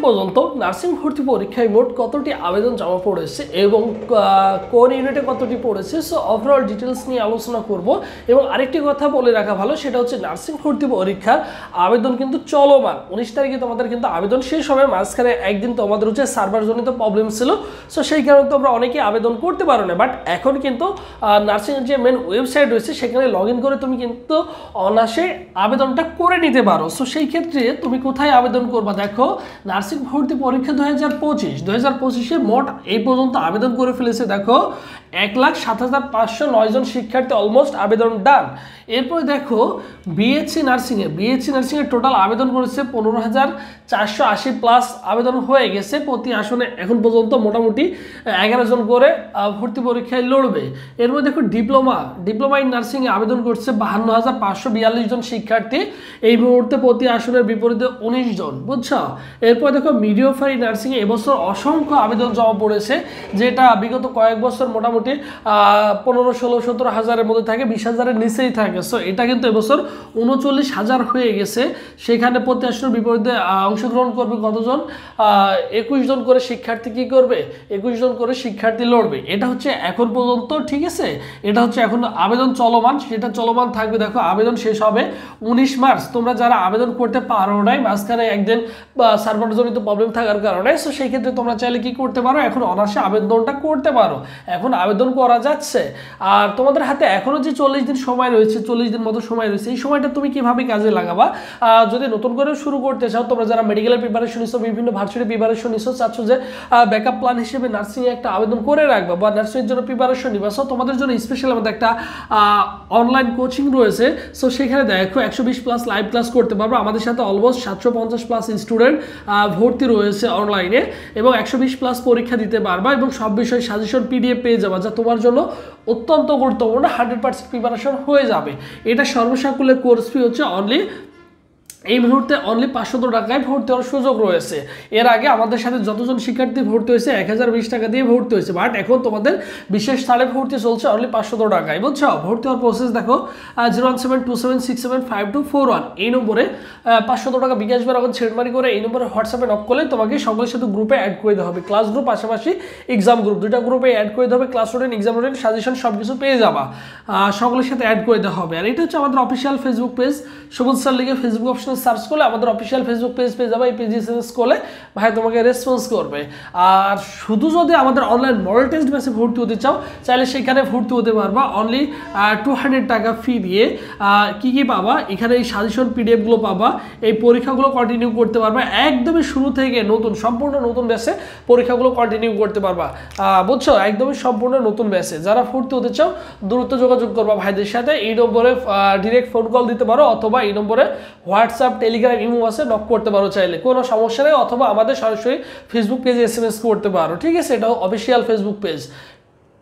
পর্যন্ত নার্সিং ভর্তি পরীক্ষায় মোট কতটি আবেদন জমা পড়েছে এবং কোন ইউনিটে কতটি পড়েছে, সো ওভারঅল ডিটেলস নিয়ে আলোচনা করব। এবং আরেকটি কথা বলে রাখা ভালো, সেটা হচ্ছে নার্সিং ভর্তি পরীক্ষার আবেদন কিন্তু চলমান। 19 তারিখে তোমাদের কিন্তু আবেদন শেষ হবে, মাঝখানে একদিন তোমাদের হচ্ছে সার্ভারজনিত প্রবলেম ছিল, সো সেই কারণে তোমরা অনেকে আবেদন করতে পারো না। বাট এখন কিন্তু নার্সিংয়ের যে মেন ওয়েবসাইট রয়েছে সেখানে লগ ইন করে তুমি কিন্তু অনায়াসে আবেদনটা করে নিতে পারো। সো সেই ক্ষেত্রে তুমি কোথায় আবেদন করবা, দেখো নার্সিং ভর্তি পরীক্ষা 2025-এ মোট এই পর্যন্ত আবেদন করে ফেলেছে দেখো 1,07,509 জন শিক্ষার্থী অলমোস্ট আবেদন ডান। এরপরে দেখো বিএসসি নার্সিংয়ে টোটাল আবেদন করেছে 15,480 প্লাস আবেদন হয়ে গেছে। প্রতি আসনে এখন পর্যন্ত মোটামুটি 11 জন করে ভর্তি পরীক্ষায় লড়বে। এরপরে দেখো ডিপ্লোমা ইন নার্সিংয়ে আবেদন করছে 52,542 জন শিক্ষার্থী, এই মুহূর্তে প্রতি আসনের বিপরীতে 19 জন, বুঝছো। এরপর দেখো মিডিওফারি নার্সিংয়ে এবছর অসংখ্য আবেদন জমা পড়েছে, যেটা বিগত কয়েক বছর মোটামুটি 15, 16, 17 হাজারের মধ্যে থাকে, 20 হাজারের নিচেই থাকে। সো এটা কিন্তু এবছর 39,000 হয়ে গেছে। সেখানে প্রতি আসনের বিপরীতে অংশগ্রহণ করবে কতজন, 21 জন করে শিক্ষার্থী কি করবে, 21 জন করে শিক্ষার্থী লড়বে। এটা হচ্ছে এখন পর্যন্ত, ঠিক আছে, এটা হচ্ছে এখন আবেদন চলমান, সেটা চলমান থাকবে। দেখো আবেদন শেষ হবে 19 মার্চ। তোমরা যারা আবেদন করতে পারো নাই, মাঝখানে একদিন সার্ভারজনিত প্রবলেম থাকার কারণে, সো সেই ক্ষেত্রে তোমরা চাইলে কি করতে পারো, এখন অনায়াসে আবেদনটা করতে পারো, এখন আবেদন করা যাচ্ছে। আর তোমাদের হাতে এখনো যে 40 দিন সময় রয়েছে, 40 দিন মতো সময় রয়েছে, এই সময়টা তুমি কিভাবে কাজে লাগাবা। যদি নতুন করে শুরু করতে চাও, তোমরা যারা মেডিকেলের প্রিপারেশন নিচ্ছ, বিভিন্ন ভার্সিটি প্রিপারেশন নিচ্ছ, চাচ্ছ যে ব্যাকআপ প্ল্যান হিসেবে নার্সিংয়ে একটা আবেদন করে রাখবা বা নার্সিংয়ের জন্য প্রিপারেশন নিবা, সো তোমাদের জন্য স্পেশাল আমাদের একটা অনলাইন কোচিং রয়েছে। সো সেখানে দেখো 120 প্লাস লাইভ ক্লাস করতে পারবো। আমাদের সাথে অলমোস্ট 750 প্লাস স্টুডেন্ট ভর্তি রয়েছে অনলাইনে, এবং 120 প্লাস পরীক্ষা দিতে পারবা, এবং সব বিষয়ে সাজেশন PDF পেয়ে যাবা, যা তোমার জন্য অত্যন্ত গুরুত্বপূর্ণ। 100% প্রিপারেশন হয়ে যাবে। এটা সর্বসাকুল্যে কোর্স ফি হচ্ছে এই মুহূর্তে অনলি 500 টাকায় ভর্তি হওয়ার সুযোগ রয়েছে। এর আগে আমাদের সাথে যতজন শিক্ষার্থী ভর্তি হয়েছে 1020 টাকা দিয়ে ভর্তি হয়েছে, বাট এখন তোমাদের বিশেষ ছাড়ে ভর্তি চলছে অনলি 500 টাকায়, বুঝছো। ভর্তি হওয়ার প্রসেস দেখো 01727675241 এই নম্বরে 500 টাকা বিকাশ বার এখন ছেড়মারি করে এই নম্বরে হোয়াটসঅ্যাপে নক করলে তোমাকে সকলের সাথে গ্রুপে অ্যাড করে দেওয়া হবে। ক্লাস গ্রুপ পাশাপাশি এক্সাম গ্রুপ, দুইটা গ্রুপে অ্যাড করে দেওয়া হবে। Class routine, exam routine, suggestion সব কিছু পেয়ে যাবা, সকলের সাথে অ্যাড করে দেওয়া হবে। আর এটা হচ্ছে আমাদের অফিসিয়াল ফেসবুক পেজ, সবুজ স্যার লিখে ফেসবুক অপশন সার্চ করলে আমাদের অফিসিয়াল ফেসবুক পেজ পেয়ে যাবে। এই পেজে এসএমএস করলে ভাই তোমাকে রেসপন্স করবে। আর শুধু যদি আমাদের অনলাইন মডেল টেস্ট ব্যাচে ভর্তি হতে চাও, চাইলে সেখানে ভর্তি হতে পারবা অনলি 200 টাকা ফি দিয়ে। কি পাবা এখানে, এই সাজেশন PDF গুলো পাবা, এই পরীক্ষাগুলো কন্টিনিউ করতে পারবা, একদমই শুরু থেকে নতুন সম্পূর্ণ নতুন ব্যাচে পরীক্ষাগুলো কন্টিনিউ করতে পারবা, বুঝছো, একদমই সম্পূর্ণ নতুন ব্যাচে। যারা ভর্তি হতে চাও দ্রুত যোগাযোগ করবা ভাইদের সাথে। এই নম্বরে ডিরেক্ট ফোন কল দিতে পারো, অথবা এই নম্বরে হোয়াটসঅ্যাপ, টেলিগ্রাম, ইমো আছে, নক করতে পারো চাইলে, কোনো সমস্যা নেই। অথবা আমাদের সরাসরি ফেসবুক পেজে SMS করতে পারো, ঠিক আছে, এটাও অফিসিয়াল ফেসবুক পেজ।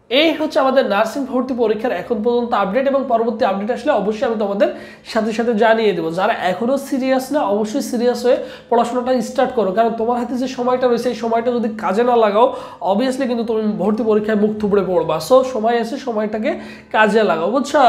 এই হচ্ছে আমাদের নার্সিং ভর্তি পরীক্ষার এখন পর্যন্ত আপডেট, এবং পরবর্তী আপডেট আসলে অবশ্যই আমি তোমাদের সাথে সাথে জানিয়ে দেবো। যারা এখনও সিরিয়াস না, অবশ্যই সিরিয়াস হয়ে পড়াশোনাটা স্টার্ট করো, কারণ তোমার হাতে যে সময়টা রয়েছে এই সময়টা যদি কাজে না লাগাও, অবভিয়াসলি কিন্তু তুমি ভর্তি পরীক্ষায় মুখ থুবড়ে পড়বা। সো সময় আছে, সময়টাকে কাজে লাগাও, বুঝছো।